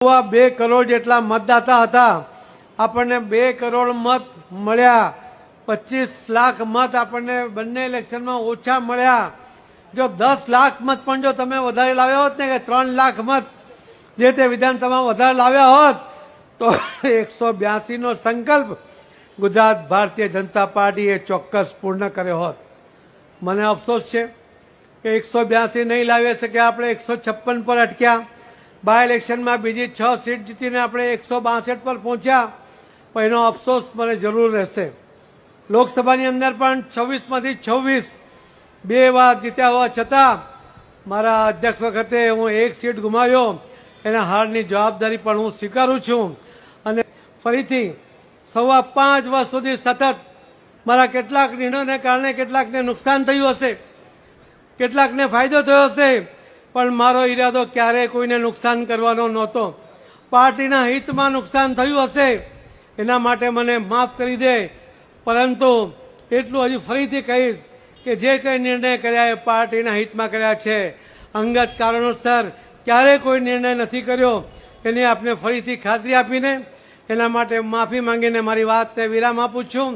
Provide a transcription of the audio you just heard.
2 કરોડ જેટલા મતદાતા હતા, આપણને 2 કરોડ મત મળ્યા, 25 લાખ મત આપણને બંને ઇલેક્શનમાં ઓછા મળ્યા. જો 10 લાખ મત પણ જો તમે વધારે લાવ્યા હોત ને, કે 3 લાખ મત જે તે વિધાનસભામાં વધારે લાવ્યા હોત, તો 182 નો સંકલ્પ ગુજરાત ભારતીય જનતા પાર્ટીએ ચોક્કસ પૂર્ણ કર્યો હોત. મને અફસોસ છે કે 182 નહીં લાવી શક્યા, આપણે 156 પર અટક્યા. બાય ઇલેક્શનમાં બીજી 6 સીટ જીતીને આપણે 162 પર પહોંચ્યા, પણ એનો અફસોસ મને જરૂર રહેશે. લોકસભાની અંદર પણ 26માંથી 26 2 વાર જીત્યા હોવા છતાં મારા અધ્યક્ષ વખતે હું 1 સીટ ગુમાવ્યો, એના હારની જવાબદારી પણ હું સ્વીકારું છું. અને ફરીથી 5.25 વર્ષ સુધી સતત મારા કેટલાક નિર્ણયોને કારણે કેટલાકને નુકસાન થયું હશે, કેટલાકને ફાયદો થયો હશે, પણ મારો ઈરાદો ક્યારેય કોઈને નુકસાન કરવાનો નહોતો. પાર્ટીના હિતમાં નુકસાન થયું હશે એના માટે મને માફ કરી દે, પરંતુ એટલું હજુ ફરીથી કહીશ કે જે કંઈ નિર્ણય કર્યા એ પાર્ટીના હિતમાં કર્યા છે. અંગત કારણોસર ક્યારેય કોઈ નિર્ણય નથી કર્યો, એની આપને ફરીથી ખાતરી આપીને એના માટે માફી માંગીને મારી વાતને વિરામ આપું છું.